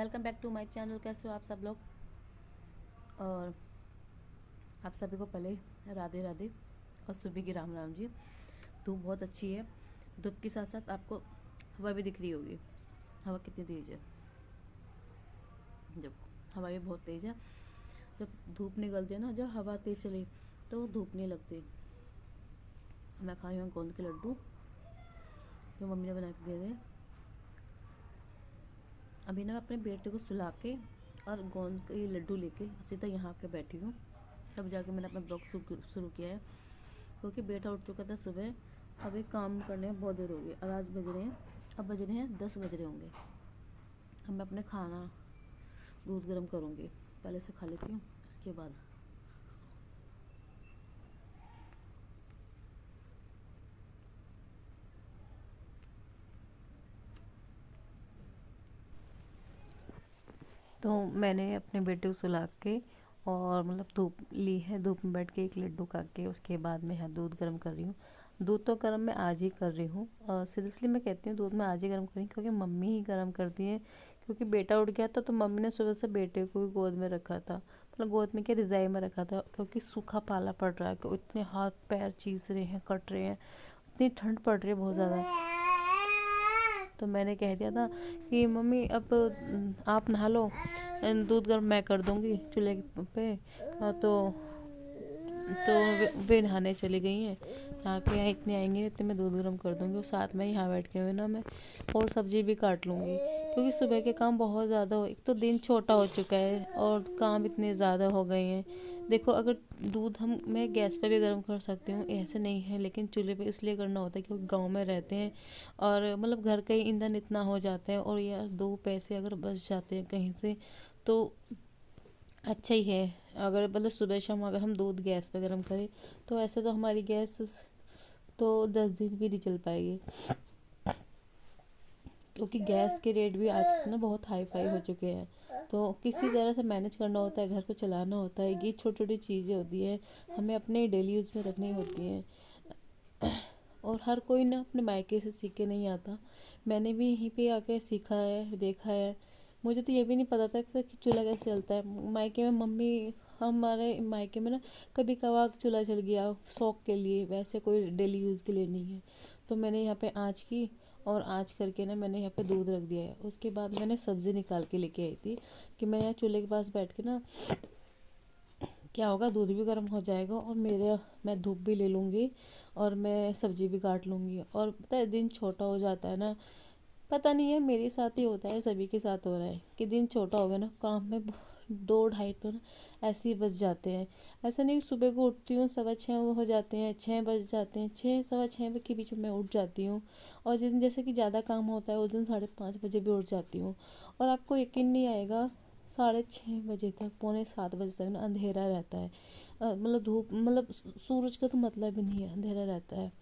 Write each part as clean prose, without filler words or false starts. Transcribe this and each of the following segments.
Welcome back to my channel. कैसे हो आप सब लोग? और आप सभी को पहले राधे राधे और सुबह की राम राम जी। धूप बहुत अच्छी है। धूप के साथ साथ आपको हवा भी दिख रही होगी। हवा कितनी तेज है, देखो हवा भी बहुत तेज है। जब धूप निकलती है ना, जब हवा तेज चली तो धूप नहीं लगती। मैं खाई हूँ गोंद के लड्डू जो मम्मी ने बना के दे रहे। अभी ना मैं अपने बेटे को सुला के और गोंद के लड्डू लेके सीधा यहाँ पे बैठी हूँ। तब जाके मैंने अपना ब्लॉग शुरू किया है, क्योंकि बेटा उठ चुका था सुबह। अभी काम करने में बहुत देर हो गई और आज बज रहे हैं, अब बज रहे हैं 10 बज रहे होंगे। अब मैं अपने खाना दूध गर्म करूँगी, पहले से खा लेती हूँ उसके बाद। तो मैंने अपने बेटे को सुला के और मतलब धूप ली है, धूप में बैठ के एक लड्डू खा के उसके बाद मैं यहाँ दूध गर्म कर रही हूँ। दूध तो गर्म मैं आज ही कर रही हूँ, और सीरियसली मैं कहती हूँ दूध मैं आज ही गर्म कर रही हूँ, क्योंकि मम्मी ही गर्म करती है। क्योंकि बेटा उठ गया था तो मम्मी ने सुबह से बेटे को भी गोद में रखा था, मतलब गोद में क्या, रज़ाई में रखा था, क्योंकि सूखा पाला पड़ रहा है कि इतने हाथ पैर चीस रहे हैं, कट रहे हैं, इतनी ठंड पड़ रही है बहुत ज़्यादा। तो मैंने कह दिया था कि मम्मी अब आप नहा लो, दूध गर्म मैं कर दूँगी चूल्हे पे। तो वे नहाने चली गई हैं। यहाँ पे यहाँ इतने आएंगे इतने मैं दूध गर्म कर दूँगी, और साथ में यहाँ बैठ के हुए ना मैं और सब्जी भी काट लूँगी, क्योंकि सुबह के काम बहुत ज़्यादा हो, एक तो दिन छोटा हो चुका है और काम इतने ज़्यादा हो गए हैं। देखो, अगर दूध मैं गैस पे भी गर्म कर सकती हूँ, ऐसे नहीं है, लेकिन चूल्हे पे इसलिए करना होता है क्योंकि गांव में रहते हैं और मतलब घर का ही ईंधन इतना हो जाता है, और यार 2 पैसे अगर बच जाते हैं कहीं से तो अच्छा ही है। अगर मतलब सुबह शाम अगर हम दूध गैस पे गर्म करें तो ऐसे तो हमारी गैस तो 10 दिन भी नहीं चल पाएगी, क्योंकि गैस के रेट भी आजकल ना बहुत हाई फाई हो चुके हैं। तो किसी तरह से मैनेज करना होता है, घर को चलाना होता है। ये छोटी छोटी चीज़ें होती हैं, हमें अपने डेली यूज़ में रखनी होती हैं। और हर कोई ना अपने मायके से सीख के नहीं आता। मैंने भी यहीं पे आके सीखा है, देखा है। मुझे तो ये भी नहीं पता था कि चूल्हा कैसे चलता है। मायके में मम्मी, हमारे मायके में ना कभी कभार चूल्हा चल गया शौक के लिए, वैसे कोई डेली यूज़ के लिए नहीं है। तो मैंने यहाँ पे आँच की, और आँच करके ना मैंने यहाँ पे दूध रख दिया है। उसके बाद मैंने सब्ज़ी निकाल के लेके आई थी कि मैं यहाँ चूल्हे के पास बैठ के ना, क्या होगा, दूध भी गर्म हो जाएगा और मैं धूप भी ले लूँगी और मैं सब्ज़ी भी काट लूँगी। और पता है, दिन छोटा हो जाता है ना, पता नहीं है मेरे साथ ही होता है, सभी के साथ हो रहा है कि दिन छोटा हो गया ना, काम में 2 ढाई तो ना ऐसे ही बज जाते हैं। ऐसा नहीं, सुबह को उठती हूँ 6:15 हो जाते हैं, 6 बज जाते हैं, 6 सवा 6 के बीच में मैं उठ जाती हूँ। और जिस दिन जैसे कि ज़्यादा काम होता है उस दिन 5:30 बजे भी उठ जाती हूँ। और आपको यकीन नहीं आएगा, 6:30 बजे तक, पौने 7 बजे तक ना अंधेरा रहता है। मतलब धूप, मतलब सूरज का तो मतलब ही नहीं है, अंधेरा रहता है।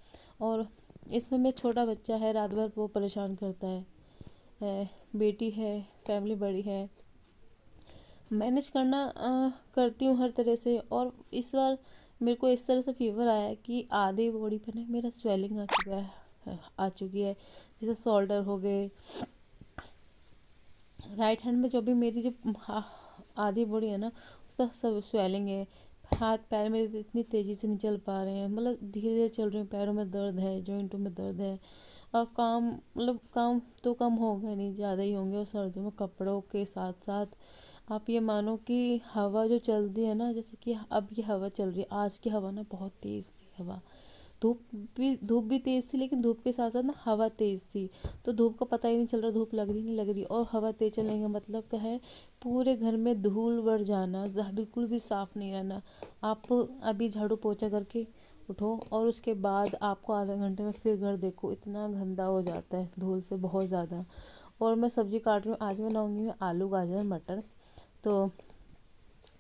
और इसमें मेरा छोटा बच्चा है, रात भर वो परेशान करता है, बेटी है, फैमिली बड़ी है, मैनेज करना करती हूँ हर तरह से। और इस बार मेरे को इस तरह से फीवर आया है कि आधे बॉडी पे ना मेरा स्वेलिंग आ चुकी है, जैसे शोल्डर हो गए, राइट हैंड में जो भी मेरी जो आधी बॉडी है ना, उसका सब स्वेलिंग है। हाथ पैर मेरे इतनी तेज़ी से नहीं चल पा रहे हैं, मतलब धीरे धीरे चल रहे हैं, पैरों में दर्द है, जॉइंटों में दर्द है। और काम, मतलब काम तो कम होगा नहीं, ज़्यादा ही होंगे। और सर्दियों में कपड़ों के साथ साथ आप ये मानो कि हवा जो चलती है ना, जैसे कि अब ये हवा चल रही है, आज की हवा ना बहुत तेज़ थी हवा। धूप भी तेज़ थी, लेकिन धूप के साथ साथ ना हवा तेज़ थी। तो धूप का पता ही नहीं चल रहा, धूप लग रही नहीं लग रही। और हवा तेज चलने का मतलब क्या है, पूरे घर में धूल बढ़ जाना, बिल्कुल भी साफ नहीं रहना। आप अभी झाड़ू पोछा करके उठो और उसके बाद आपको आधे घंटे में फिर घर देखो, इतना गंदा हो जाता है धूल से, बहुत ज़्यादा। और मैं सब्ज़ी काट रही हूँ, आज मैं बनाऊँगी मैं आलू गाजर मटर। तो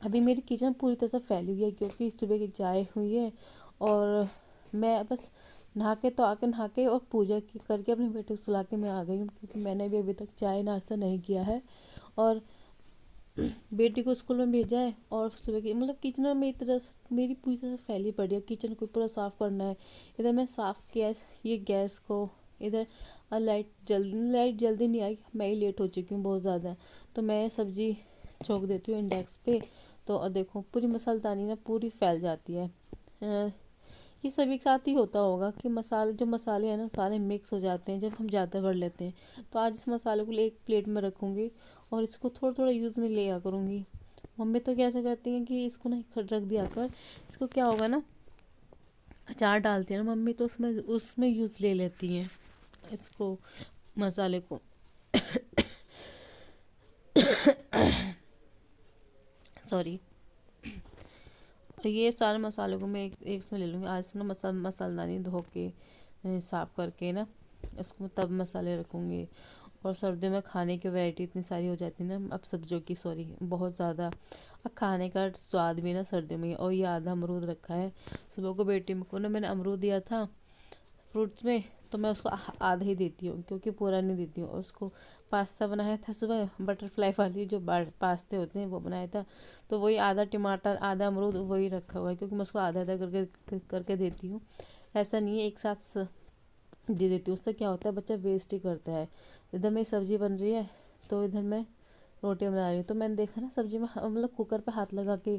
अभी मेरी किचन पूरी तरह से फैली हुई है, क्योंकि सुबह की चाय हुई है। और मैं बस नहा के और पूजा की करके अपने बेटे को सुला के मैं आ गई हूँ, क्योंकि मैंने भी अभी तक चाय नाश्ता नहीं किया है। और बेटी को स्कूल में भेजा है, और सुबह की मतलब किचन में मेरी तरह से, मेरी पूरी तरह से फैली पड़ी है। किचन को पूरा साफ़ करना है। इधर मैं साफ़ किया ये गैस को, इधर और लाइट जल्दी नहीं आई, मैं ही लेट हो चुकी हूँ बहुत ज़्यादा। तो मैं सब्ज़ी छोंक देती हूँ इंडेक्स पे। तो और देखो पूरी मसालेदानी ना पूरी फैल जाती है। ये सब एक साथ ही होता होगा कि मसाले हैं ना सारे मिक्स हो जाते हैं जब हम ज़्यादा भर लेते हैं। तो आज इस मसालों को एक प्लेट में रखूँगी और इसको थोड़ा थोड़ा यूज़ में लिया करूँगी। मम्मी तो कैसे करती हैं कि इसको ना रख दिया कर, इसको क्या होगा ना, अचार डालती है ना मम्मी तो उसमें उसमें यूज़ ले लेती हैं इसको, मसाले को। सॉरी। ये सारे मसालों को मैं एक इसमें ले लूँगी। आज ना मसालेदानी धो के साफ़ करके ना इसको तब मसाले रखूँगी। और सर्दियों में खाने की वैरायटी इतनी सारी हो जाती है ना, अब सब्जियों की, सॉरी, बहुत ज़्यादा। अब खाने का स्वाद भी ना सर्दियों में। और ये आधा अमरूद रखा है, सुबह को बेटी को ना मैंने अमरूद दिया था फ्रूट्स में, तो मैं उसको आधा ही देती हूँ क्योंकि पूरा नहीं देती हूँ। और उसको पास्ता बनाया था सुबह, बटरफ्लाई वाली जो पास्ते होते हैं वो बनाया था, तो वही आधा टमाटर आधा अमरूद वही रखा हुआ है क्योंकि मैं उसको आधा आधा करके देती हूँ। ऐसा नहीं है एक साथ दे देती हूँ। उससे क्या होता है बच्चा वेस्ट ही करता है। इधर मेरी सब्ज़ी बन रही है तो इधर मैं रोटियां बना रही हूँ। तो मैंने देखा ना सब्ज़ी में मतलब कुकर पे हाथ लगा के,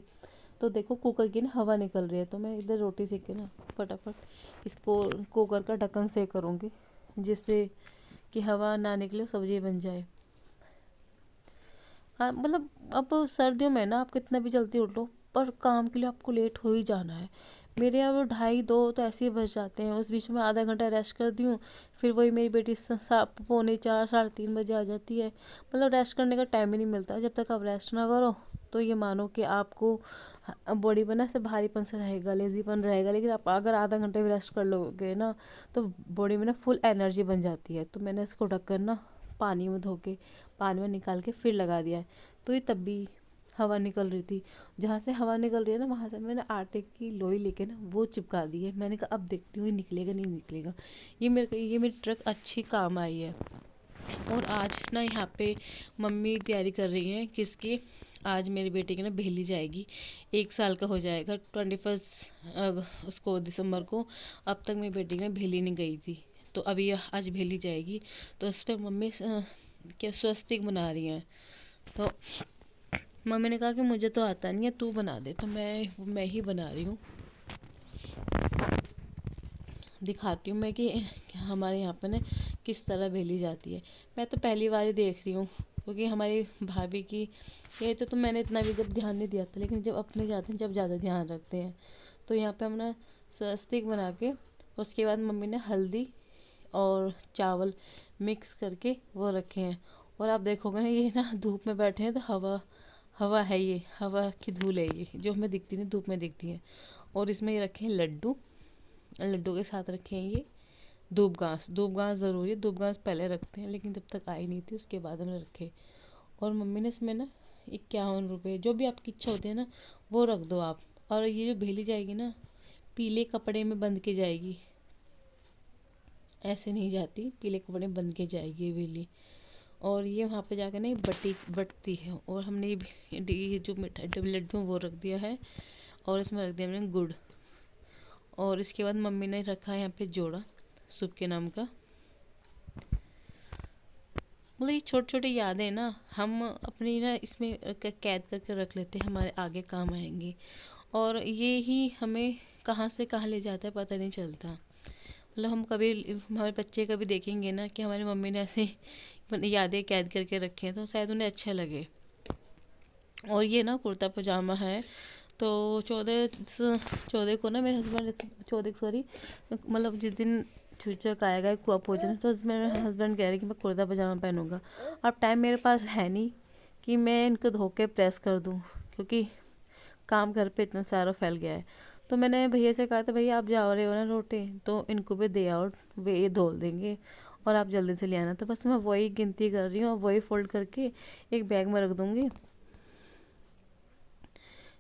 तो देखो कुकर की ना हवा निकल रही है। तो मैं इधर रोटी सेक के ना फटाफट इसको कुकर का ढक्कन से करूँगी जिससे कि हवा ना निकले, सब्ज़ी बन जाए। हाँ मतलब अब सर्दियों में ना आप कितना भी जल्दी उठो पर काम के लिए आपको लेट हो ही जाना है। मेरे यहाँ वो 2:30 तो ऐसे ही बज जाते हैं। उस बीच में आधा घंटा रेस्ट कर दी हूँ, फिर वही मेरी बेटी 3:45 3:30 बजे आ जाती है। मतलब रेस्ट करने का टाइम ही नहीं मिलता। जब तक आप रेस्ट ना करो तो ये मानो कि आपको बॉडी पर ना ऐसे भारीपन सा रहेगा, लेजीपन रहेगा। लेकिन आप अगर आधा घंटे भी रेस्ट कर लोगे ना तो बॉडी में ना फुल एनर्जी बन जाती है। तो मैंने इसको ढककर ना पानी में धो के पानी में निकाल के फिर लगा दिया है। तो ये तब भी हवा निकल रही थी। जहाँ से हवा निकल रही है ना वहाँ से मैंने आटे की लोई लेके ना वो चिपका दी है। मैंने कहा अब देखती हूँ निकलेगा नहीं निकलेगा। ये मेरी ट्रिक अच्छी काम आई है। और आज ना यहाँ पे मम्मी तैयारी कर रही हैं किसकी, आज मेरी बेटी की ना भेली जाएगी, 1 साल का हो जाएगा 21 उसको दिसंबर को। अब तक मेरी बेटी की ना भेली नहीं गई थी, तो अभी आज भेली जाएगी। तो उस पर मम्मी क्या स्वस्तिक बना रही हैं। तो मम्मी ने कहा कि मुझे तो आता नहीं है, तू बना दे। तो मैं ही बना रही हूँ। दिखाती हूँ मैं कि हमारे यहाँ पे ना किस तरह भेली जाती है। मैं तो पहली बार ही देख रही हूँ क्योंकि हमारी भाभी की ये तो मैंने इतना भी जब ध्यान नहीं दिया था, लेकिन जब अपने जाते हैं जब ज़्यादा ध्यान रखते हैं। तो यहाँ पे हम ना स्वस्तिक बना के उसके बाद मम्मी ने हल्दी और चावल मिक्स करके वो रखे हैं। और आप देखोगे ना ये ना धूप में बैठे हैं तो हवा हवा है, ये हवा की धूल है ये जो हमें दिखती नहीं धूप में दिखती है। और इसमें ये रखे हैं लड्डू, लड्डू के साथ रखे हैं ये दूब घास ज़रूरी है। दूब घास पहले रखते हैं लेकिन जब तक आई नहीं थी उसके बाद हमने रखे। और मम्मी ने इसमें ना 51 रुपये जो भी आपकी इच्छा होती है ना वो रख दो आप। और ये जो भेली जाएगी ना पीले कपड़े में बंध के जाएगी, ऐसे नहीं जाती, पीले कपड़े में बंध के जाएगी ये भेली। और ये वहाँ पे जाकर ना बटती है। और हमने ये जो मिठाई लड्डू वो रख दिया है और इसमें रख दिया हमने गुड़। और इसके बाद मम्मी ने रखा है यहाँ पे जोड़ा शुभ के नाम का। मतलब ये छोटी छोटी यादें ना हम अपनी ना इसमें कैद करके रख लेते हैं, हमारे आगे काम आएंगी। और ये ही हमें कहाँ से कहाँ ले जाता है पता नहीं चलता। मतलब हम कभी हमारे बच्चे कभी देखेंगे ना कि हमारी मम्मी ने ऐसे यादें कैद करके रखे हैं तो शायद उन्हें अच्छा लगे। और ये ना कुर्ता पजामा है। तो 14 को ना मेरे हस्बैंड 14 सॉरी मतलब जिस दिन चूचक आएगा कुआ भोजन तो उसमें मेरे हस्बैंड कह रहे कि मैं कुर्ता पजामा पहनूंगा। अब टाइम मेरे पास है नहीं कि मैं इनको धो के प्रेस कर दूं क्योंकि काम घर पे इतना सारा फैल गया है। तो मैंने भैया से कहा था भैया आप जा रहे हो ना रोटे तो इनको भी दे आओ, वे ये धोल देंगे और आप जल्दी से ले आना। तो बस मैं वही गिनती कर रही हूँ और वही फोल्ड करके एक बैग में रख दूँगी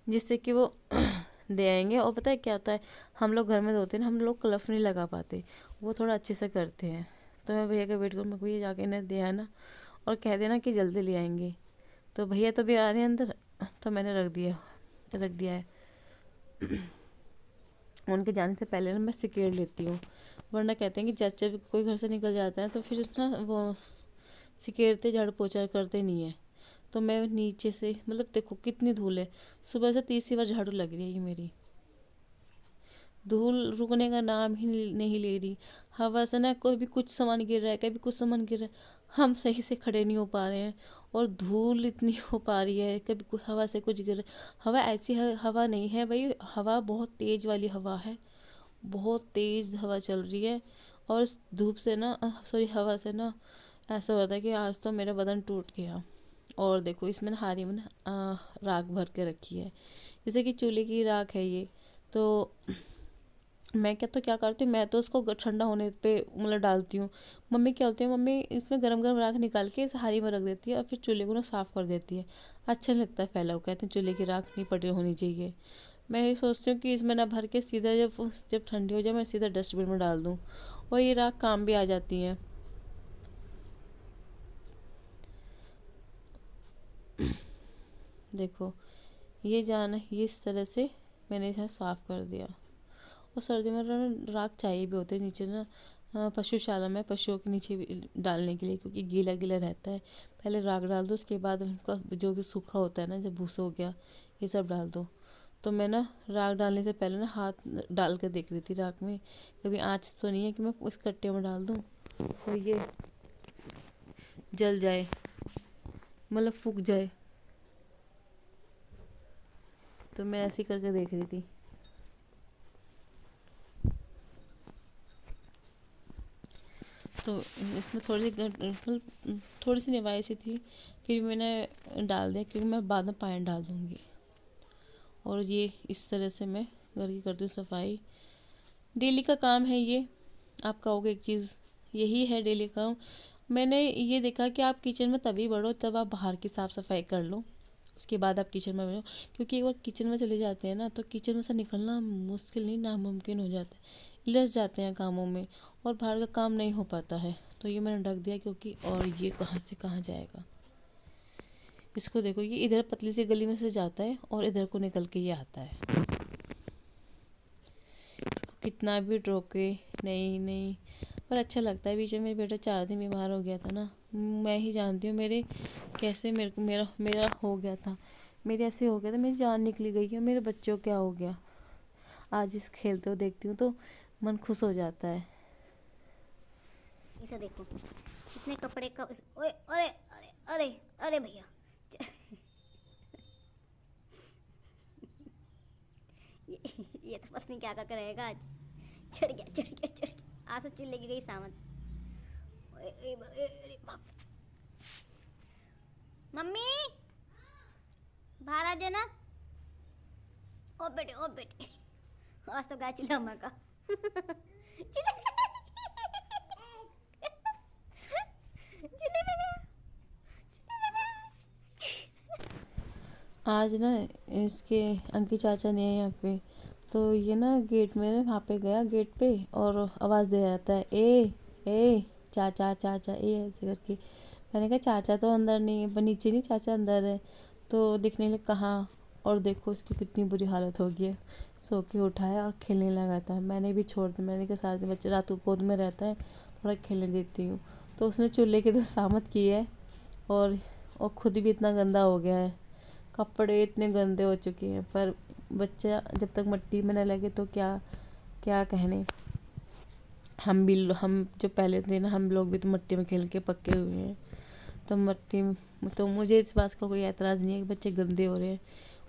जिससे कि वो दे आएंगे। और पता है क्या होता है हम लोग घर में धोते हैं ना, हम लोग कलफ नहीं लगा पाते, वो थोड़ा अच्छे से करते हैं। तो मैं भैया का वेट करूँ, मैं भैया जाके इन्हें दे आना और कह देना कि जल्दी ले आएंगे। तो भैया तो भी आ रहे हैं अंदर, तो मैंने रख दिया है। उनके जाने से पहले ना मैं सिकेड़ लेती हूँ वरना कहते हैं कि जब कोई घर से निकल जाता है तो फिर ना वो सिकेरते झाड़ू पोछा करते नहीं है। तो मैं नीचे से मतलब देखो कितनी धूल है, सुबह से तीसरी बार झाड़ू लग रही है ये मेरी, धूल रुकने का नाम ही नहीं ले रही। हवा से ना कोई भी कुछ सामान गिर रहा है, कभी कुछ सामान गिर रहा है, हम सही से खड़े नहीं हो पा रहे हैं। और धूल इतनी हो पा रही है, कभी हवा से कुछ गिर, हवा ऐसी हवा नहीं है भाई, हवा बहुत तेज़ वाली हवा है, बहुत तेज़ हवा चल रही है। और इस धूप से ना सॉरी हवा से ना ऐसा हो रहा था कि आज तो मेरा बदन टूट गया। और देखो इसमें ना हारी में ना राख भर के रखी है, जैसे कि चूल्हे की राख है ये। तो मैं क्या करती हूँ, मैं तो उसको ठंडा होने पे मतलब डालती हूँ। मम्मी क्या होती है, मम्मी इसमें गरम गरम राख निकाल के इस हारी में रख देती है और फिर चूल्हे को ना साफ़ कर देती है। अच्छा नहीं लगता है फैला हुआ, कहते हैं चूल्हे की राख नहीं पड़ी होनी चाहिए। मैं ये सोचती हूँ कि इसमें ना भर के सीधा जब जब ठंडी हो जाए मैं सीधा डस्टबिन में डाल दूँ, और ये राख काम भी आ जाती है। देखो ये जाना, ये इस तरह से मैंने इसे साफ़ कर दिया। और सर्दियों में ना राख चाहिए भी होते हैं नीचे ना, पशुशाला में पशुओं के नीचे भी डालने के लिए, क्योंकि गीला गीला रहता है। पहले राख डाल दो, उसके बाद उनका जो भी सूखा होता है ना, जब भूसा हो गया ये सब डाल दो। तो मैं ना राख डालने से पहले ना हाथ डाल कर देख रही थी राख में, कभी आँच तो नहीं है कि मैं उस कट्टे में डाल दूँ और ये जल जाए, मतलब फूक जाए। तो मैं ऐसे ही करके देख रही थी। तो इसमें थोड़ी सी निवाई सी थी, फिर मैंने डाल दिया क्योंकि मैं बाद में पानी डाल दूँगी। और ये इस तरह से मैं घर की करती हूँ सफाई, डेली का काम है ये। आप कहोगे एक चीज़, यही है डेली काम। मैंने ये देखा कि आप किचन में तभी बढ़ो तब आप बाहर की साफ़ सफाई कर लो, उसके बाद आप किचन में बढ़ो। क्योंकि एक बार किचन में चले जाते हैं ना तो किचन में से निकलना मुश्किल नहीं नामुमकिन हो जाता है, लस जाते हैं कामों में और बाहर का काम नहीं हो पाता है। तो ये मैंने ढक दिया क्योंकि, और ये कहाँ से कहाँ जाएगा। इसको देखो, ये इधर पतली सी गली में से जाता है और इधर को निकल के ये आता है। इसको कितना भी रोके, नहीं नहीं, पर अच्छा लगता है। बीच में मेरा बेटा 4 दिन बीमार हो गया था ना, मैं ही जानती हूँ मेरे कैसे मेरे को मेरा मेरा हो गया था, मेरे ऐसे हो गया था, मेरी जान निकली गई है, मेरे बच्चों को क्या हो गया। आज इस खेलते हुए देखती हूँ तो मन खुश हो जाता है। इसे देखो, इसने कपड़े का ओए, अरे अरे अरे अरे भैया ये तो पता नहीं क्या क्या करेगा आज। चढ़ गया चढ़ गया चढ़ गया, आज तो चिल्ले की गई सामत। अरे बाप, मम्मी बाहर आ जाना। ओ बेटे आज तो गया चिल्ला अम्मा का चिल्ला चिल्ले में गया। आज ना इसके अंकी चाचा नहीं है यहाँ पे, तो ये ना गेट में ना वहाँ पे गया गेट पे और आवाज़ दे रहता है, ए चाचा चाचा, ए ऐसे करके। मैंने कहा चाचा तो अंदर नहीं है, पर नीचे नहीं, चाचा अंदर है। तो दिखने लगे कहाँ, और देखो इसकी कितनी बुरी हालत हो गई है। सो के उठाया और खेलने लगा था, मैंने भी छोड़ दिया। मैंने कहा सारे दिन बच्चे रात को गोद में रहता है, थोड़ा खेलने देती हूँ। तो उसने चूल्हे की तो सामत की है, और खुद भी इतना गंदा हो गया है, कपड़े इतने गंदे हो चुके हैं। पर बच्चा जब तक मिट्टी में न लगे तो क्या क्या कहने। हम जो पहले थे ना, हम लोग भी तो मिट्टी में खेल के पक्के हुए हैं। तो मिट्टी में, तो मुझे इस बात का कोई एतराज़ नहीं है कि बच्चे गंदे हो रहे हैं,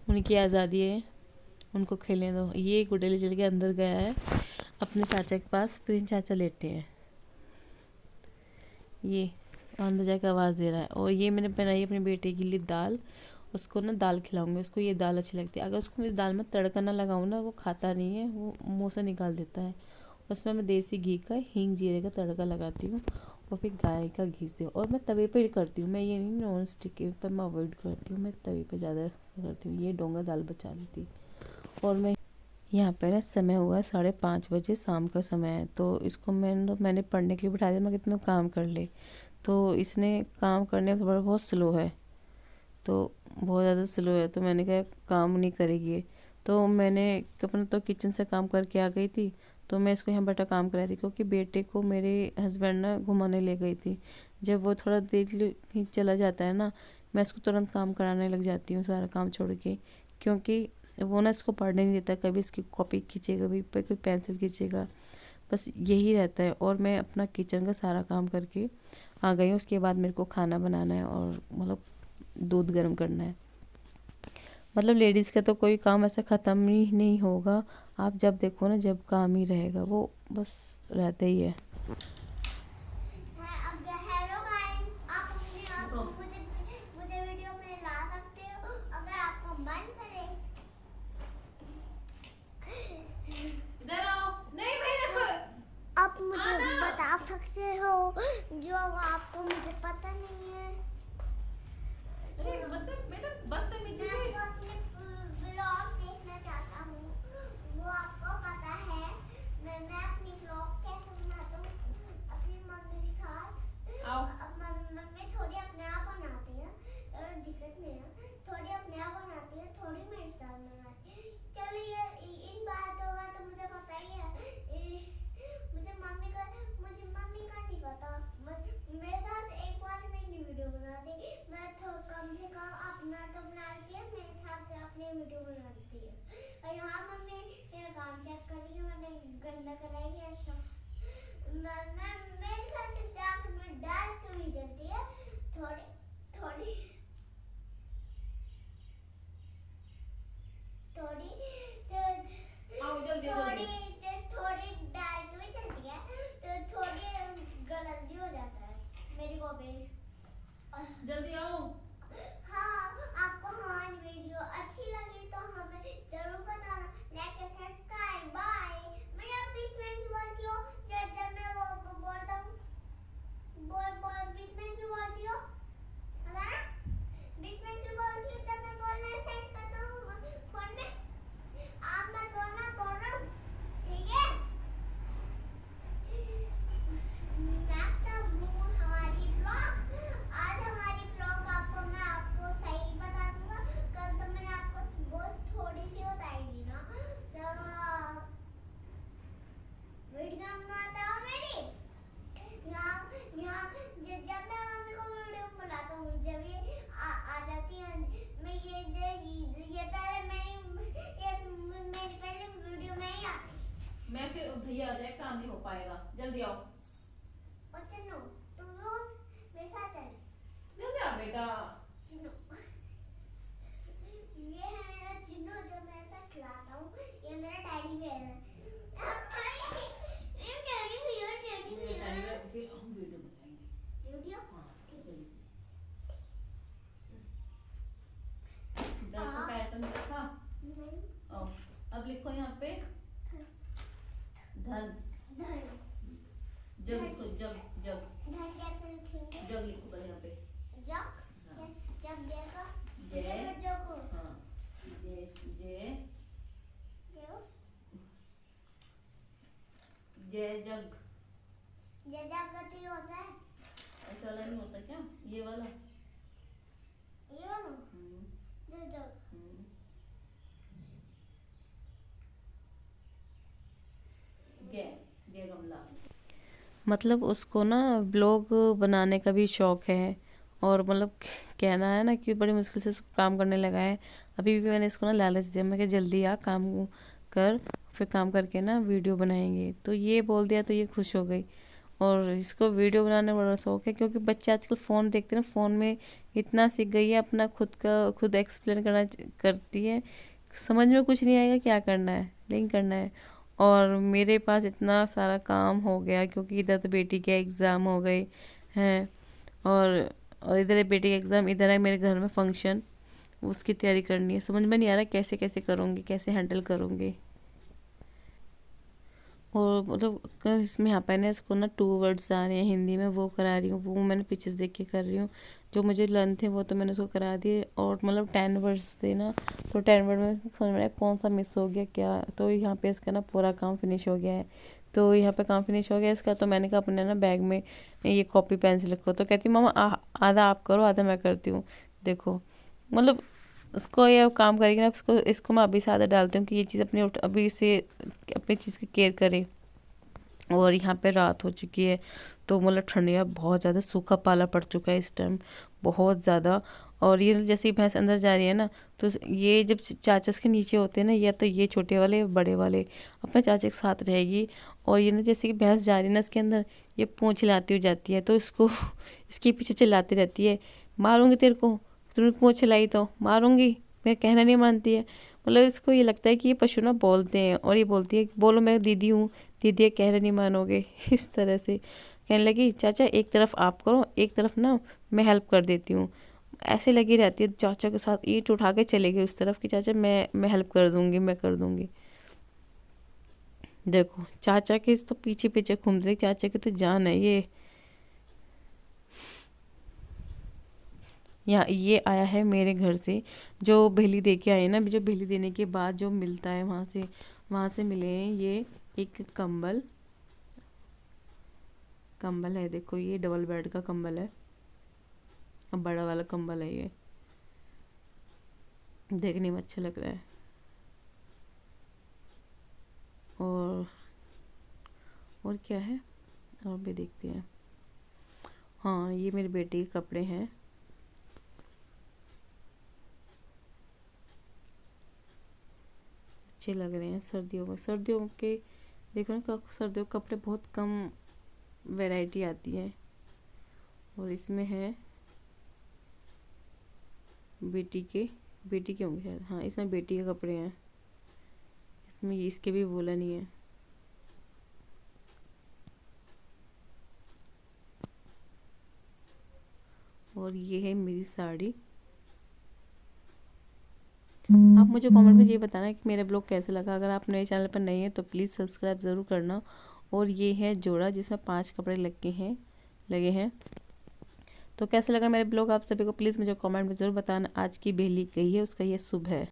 उनकी आज़ादी है, उनको खेलने दो। ये गुडेली चल के अंदर गया है अपने चाचा के पास, प्रिंस चाचा लेटे हैं, ये अंदर जाके आवाज़ दे रहा है। और ये मैंने बनाई अपने बेटे के लिए दाल, उसको ना दाल खिलाऊंगी, उसको ये दाल अच्छी लगती है। अगर उसको मैं दाल में तड़का ना लगाऊँ ना, वो खाता नहीं है, वो मुंह से निकाल देता है। उसमें मैं देसी घी का हींग जीरे का तड़का लगाती हूँ, और फिर गाय का घी से। और मैं तवे पर ही करती हूँ, मैं ये नहीं नॉन स्टिक पर मैं अवॉइड करती हूँ, मैं तवे पर ज़्यादा करती हूँ। ये डोंगा दाल बचा लेती। और मैं यहाँ पे ना समय हुआ है 5:30 बजे, शाम का समय है। तो इसको मैंने पढ़ने के लिए बिठा दिया, मैं कितना काम कर ले। तो इसने काम करने में थोड़ा बहुत स्लो है, तो बहुत ज़्यादा स्लो है। तो मैंने कहा काम नहीं करेगी, तो मैंने अपना तो किचन से काम करके आ गई थी। तो मैं इसको यहाँ बैठा काम कराई थी, क्योंकि बेटे को मेरे हस्बैंड ना घुमाने ले गई थी। जब वो थोड़ा देर कहीं चला जाता है ना, मैं इसको तुरंत काम कराने लग जाती हूँ, सारा काम छोड़ के, क्योंकि वो ना इसको पढ़ने नहीं देता। कभी इसकी कॉपी खींचेगा, कभी कोई पेंसिल खींचेगा, बस यही रहता है। और मैं अपना किचन का सारा काम करके आ गई हूँ। उसके बाद मेरे को खाना बनाना है और मतलब दूध गर्म करना है। मतलब लेडीज़ का तो कोई काम ऐसा ख़त्म ही नहीं होगा। आप जब देखो ना, जब काम ही रहेगा, वो बस रहता ही है। हेलो गाइस, आप अपने आप को मुझे वीडियो में ला सकते हो अगर आपको मन करे। इधर आओ। नहीं भाई रखो। आप मुझे बता सकते हो जो आपको मुझे पता नहीं है। मतलब बेटा बदतमीजी मैं अपने ब्लॉग देखना चाहता हूँ, वो आपको पता है। मैं अपनी ब्लॉग कैसे बनाता हूँ अपनी मम्मी के साथ। आओ। मम्मी थोड़ी अपने आप बनाती है, दिक्कत नहीं है। थोड़ी अपने आप बनाती है, थोड़ी मेरे साथ बनाती है। चलो ये इन बातों का तो मुझे पता ही है। मुझे मम्मी का नहीं पता। मेरे साथ एक बार मैंने वीडियो बना दी। मैं तो कम से कम अपना तो बनाती है, मेरे साथ अपनी वीडियो बनाती है। और यहाँ मम्मी मेरा काम चेक करेगी, मैंने गंदा कराएगी। अच्छा मेरे साथ डार्क भी चलती है, थोड़ी थोड़ी थोड़ी थोड़ी डार्क भी चलती है, तो थोड़ी गलत भी हो जाता है मेरी कॉपी। जल्दी आओ। हाँ, आपको हमारी वीडियो अच्छी लगी तो हमें जरूर बताना। Like subscribe bye. मैं अब बीच में क्यों बोलती हूँ? जब मैं वो बोलता हूँ, बीच में क्यों बोलती हूँ? पता ना? बीच में क्यों बोलती हूँ? जब मैं बोलना स्टार्ट करता हूँ फोन में, आप मत बोलना, बोल रहा हूँ, ठीक है? हमारी ब्लॉग मैं आपको सही बता दूंगा। कल तो मैंने आपको बहुत थोड़ी सी बताई थी ना, तो वीडियो बनाता हूँ मेरी यहाँ जब मैं मम्मी को वीडियो बुलाता हूँ, जब ये आ जाती है, मैं ये पहले मेरी पहले वीडियो में ही आती। मैं फिर भैया आ जाए, काम नहीं हो पाएगा। जल्दी आओ। और चन्नू, तुम लोग मेरे साथ चल। जल्दी आ बेटा। चिन्नू, ये है मेरा चिन्नू जो मैं ऐसा खिलाता हूँ। ये मेरा टैडी बियर है। फिर हम वीडियो बनाएंगे। वीडियो? हाँ, जल्दी से। पैटर्न देखा? अब लिखो यहाँ पे धन। धन। जग लिखो, जग जग। धन कैसे लिखेंगे? जग लिखो पहले यहाँ पे। जग? हाँ। जग देखा? जय। जग। हाँ। जे जे जय जग। जय जगती होता है। ऐसा वाला नहीं होता क्या? ये वाला। ये वाला? जय जग। गे गमला। मतलब उसको ना ब्लॉग बनाने का भी शौक है, और मतलब कहना है ना कि बड़ी मुश्किल से उसको काम करने लगा है। अभी भी मैंने इसको ना लालच दिया, मैं कि जल्दी आ काम कर, फिर काम करके ना वीडियो बनाएंगे। तो ये बोल दिया तो ये खुश हो गई। और इसको वीडियो बनाने का बड़ा शौक है, क्योंकि बच्चे आजकल फ़ोन देखते हैं ना, फ़ोन में इतना सीख गई है, अपना खुद एक्सप्लेन करती है। समझ में कुछ नहीं आएगा क्या करना है, लेकिन करना है। और मेरे पास इतना सारा काम हो गया, क्योंकि इधर तो बेटी के एग्ज़ाम हो गए हैं, और इधर है बेटी के एग्ज़ाम, इधर है मेरे घर में फंक्शन, उसकी तैयारी करनी है। समझ में नहीं आ रहा कैसे कैसे करूँगी, कैसे हैंडल करूँगी। और मतलब इसमें यहाँ पे ना इसको ना 2 वर्ड्स आ रहे हैं हिंदी में, वो करा रही हूँ। वो मैंने पिक्चर्स देख के कर रही हूँ। जो मुझे लर्न थे वो तो मैंने उसको करा दिए। और मतलब 10 वर्ड्स थे ना, तो 10 वर्ड में समझ में आया कौन सा मिस हो गया क्या। तो यहाँ पे इसका ना पूरा काम फिनिश हो गया है। तो यहाँ पे काम फिनिश हो गया इसका। तो मैंने कहा अपने ना बैग में ये कॉपी पेंसिल रखो। तो कहती मामा आधा आप करो, आधा मैं करती हूँ। देखो मतलब उसको ये काम करेगी ना, इसको मैं अभी से आदत डालती हूँ कि ये चीज़ अभी से अपनी चीज़ की केयर करे। और यहाँ पे रात हो चुकी है, तो मतलब ठंडिया बहुत ज़्यादा, सूखा पाला पड़ चुका है इस टाइम बहुत ज़्यादा। और ये जैसे ही भैंस अंदर जा रही है ना, तो ये जब चाचस के नीचे होते हैं ना, या तो ये छोटे वाले या बड़े वाले अपने चाचा के साथ रहेगी। और ये ना जैसे कि भैंस जा रही है ना इसके अंदर, ये पूँछ हिलाती हुई जाती है, तो इसको इसके पीछे चिल्लाती रहती है, मारूंगी तेरे को, तूने पूँछ हिलाई तो मारूंगी, मेरा कहना नहीं मानती है। मतलब इसको ये लगता है कि ये पशु ना बोलते हैं, और ये बोलती है बोलो मैं दीदी हूँ, दीदी कहना नहीं मानोगे। इस तरह से कहने लगी, चाचा एक तरफ आप करो, एक तरफ ना मैं हेल्प कर देती हूँ। ऐसे लगी रहती है चाचा के साथ, ईंट उठा के चले गए उस तरफ कि चाचा मैं हेल्प कर दूँगी, मैं कर दूँगी। देखो चाचा के तो पीछे पीछे घूम रही, चाचा की तो जान है ये। यहाँ ये आया है मेरे घर से, जो भेली दे के आए ना, जो भेली देने के बाद जो मिलता है वहाँ से मिले हैं ये एक कंबल है। देखो ये डबल बेड का कंबल है, बड़ा वाला कंबल है ये, देखने में अच्छा लग रहा है। और क्या है, और भी देखते हैं। हाँ ये मेरे बेटे के कपड़े हैं, अच्छे लग रहे हैं सर्दियों के। देखो ना सर्दियों के कपड़े बहुत कम वैरायटी आती है। और इसमें है बेटी के होंगे शायद, हाँ इसमें बेटी के कपड़े हैं, इसमें इसके भी बोला नहीं है। और ये है मेरी साड़ी। आप मुझे कमेंट में ये बताना कि मेरा ब्लॉग कैसा लगा। अगर आप मेरे चैनल पर नए हैं तो प्लीज़ सब्सक्राइब ज़रूर करना। और ये है जोड़ा जिसमें 5 कपड़े लगे हैं। तो कैसा लगा मेरा ब्लॉग आप सभी को, प्लीज़ मुझे कमेंट में ज़रूर बताना। आज की बेली गई है, उसका ये शुभ है।